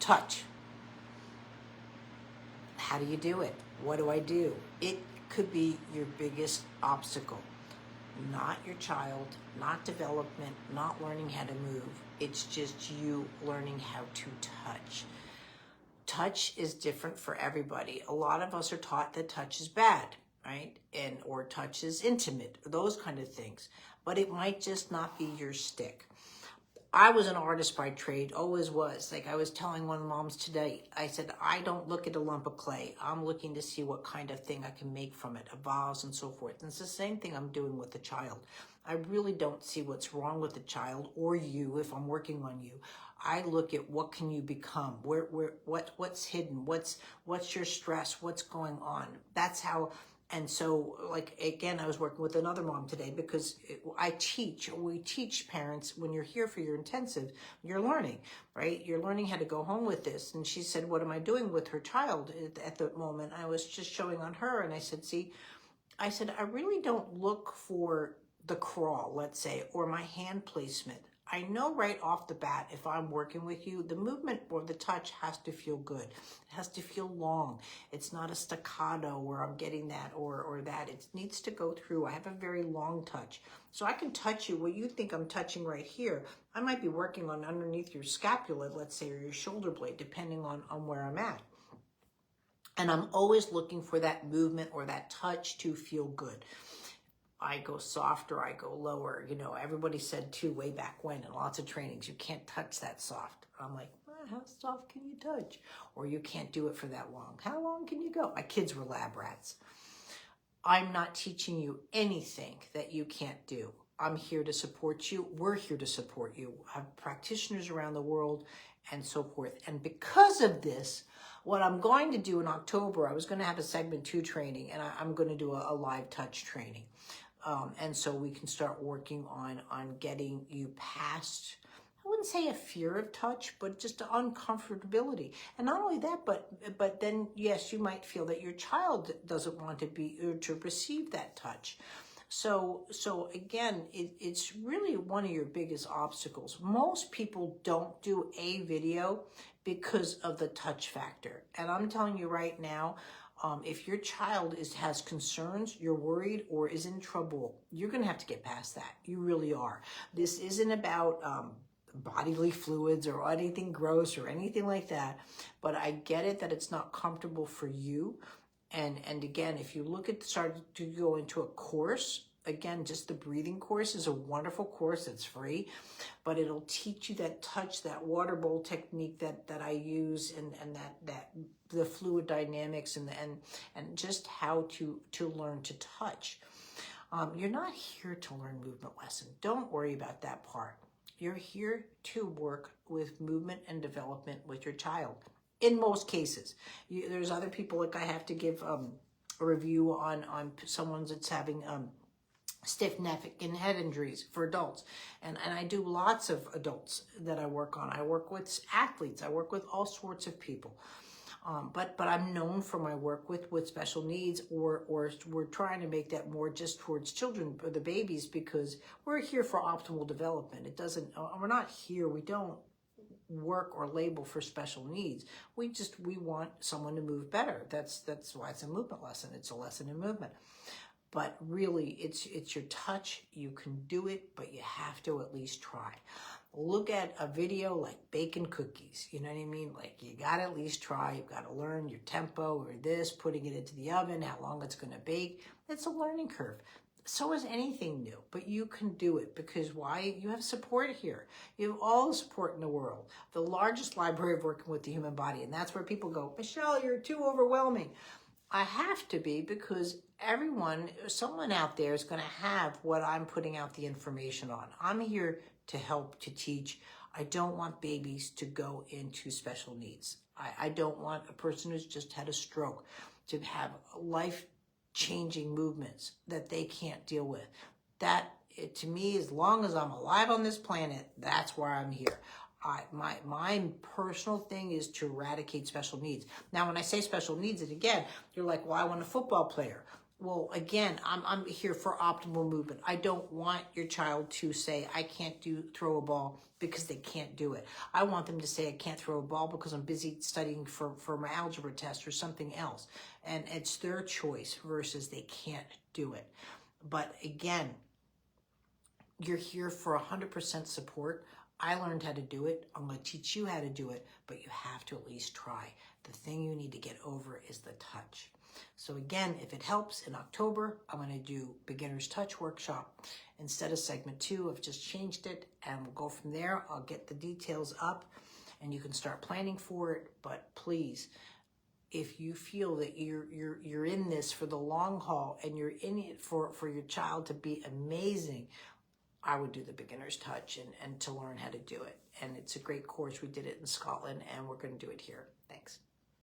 Touch. How do you do it? What do I do? It could be your biggest obstacle. Not your child, not development, not learning how to move. It's just you learning how to touch. Touch is different for everybody. A lot of us are taught that touch is bad, right? Or touch is intimate, those kind of things. But it might just not be your stick. I was an artist by trade, always was. Like I was telling one of the moms today, I said, I don't look at a lump of clay. I'm looking to see what kind of thing I can make from it, a vase and so forth. And it's the same thing I'm doing with the child. I really don't see what's wrong with the child or you if I'm working on you. I look at what can you become, what's hidden, what's your stress, what's going on. That's how. And so, like, again, I was working with another mom today because we teach parents, when you're here for your intensive, you're learning, right? You're learning how to go home with this. And she said, what am I doing with her child at the moment? I was just showing on her. And I said, I really don't look for the crawl, let's say, or my hand placement. I know right off the bat, if I'm working with you, the movement or the touch has to feel good. It has to feel long. It's not a staccato where I'm getting that or that. It needs to go through. I have a very long touch. So I can touch you where you think I'm touching right here. I might be working on underneath your scapula, let's say, or your shoulder blade, depending on where I'm at. And I'm always looking for that movement or that touch to feel good. I go softer, I go lower. You know, everybody said too way back when in lots of trainings, you can't touch that soft. I'm like, well, how soft can you touch? Or you can't do it for that long. How long can you go? My kids were lab rats. I'm not teaching you anything that you can't do. I'm here to support you. We're here to support you. I have practitioners around the world and so forth. And because of this, what I'm going to do in October, I was going to have a segment 2 training, and I'm going to do a live touch training. And so we can start working on getting you past, I wouldn't say a fear of touch, but just an uncomfortability. And not only that, but then, yes, you might feel that your child doesn't want to be or to receive that touch. So again, it's really one of your biggest obstacles. Most people don't do a video because of the touch factor. And I'm telling you right now, if your child has concerns, you're worried, or is in trouble, you're going to have to get past that. You really are. This isn't about bodily fluids or anything gross or anything like that. But I get it that it's not comfortable for you. And again, if you start to go into a course, again, just the breathing course is a wonderful course. It's free, but it'll teach you that touch, that water bowl technique that I use, and that the fluid dynamics and just how to learn to touch. You're not here to learn movement lesson. Don't worry about that part. You're here to work with movement and development with your child. In most cases, there's other people, like I have to give a review on someone that's having stiff neck and head injuries for adults. And I do lots of adults that I work on. I work with athletes. I work with all sorts of people. But I'm known for my work with special needs, or we're trying to make that more just towards children or the babies, because we're here for optimal development. We're not here, we don't work or label for special needs. We want someone to move better. That's why it's a movement lesson. It's a lesson in movement. But really, it's your touch. You can do it, but you have to at least try. Look at a video like baking cookies. You know what I mean? Like, you got to at least try. You've got to learn your tempo or this, putting it into the oven, how long it's going to bake. It's a learning curve. So is anything new, but you can do it because why? You have support here. You have all the support in the world. The largest library of working with the human body. And that's where people go, Michelle, you're too overwhelming. I have to be, because someone out there is going to have what I'm putting out the information on. I'm here to help, to teach. I don't want babies to go into special needs. I don't want a person who's just had a stroke to have life-changing movements that they can't deal with. To me, as long as I'm alive on this planet, that's why I'm here. My personal thing is to eradicate special needs. Now, when I say special needs, and again, you're like, well, I want a football player. Well, again, I'm here for optimal movement. I don't want your child to say, I can't throw a ball because they can't do it. I want them to say, I can't throw a ball because I'm busy studying for my algebra test or something else. And it's their choice versus they can't do it. But again, you're here for 100% support. I learned how to do it. I'm going to teach you how to do it, but you have to at least try. The thing you need to get over is the touch. So again, if it helps, in October, I'm going to do Beginner's Touch Workshop. Instead of segment 2, I've just changed it, and we'll go from there. I'll get the details up, and you can start planning for it. But please, if you feel that you're in this for the long haul, and you're in it for your child to be amazing, I would do the Beginner's Touch and to learn how to do it. And it's a great course. We did it in Scotland, and we're going to do it here.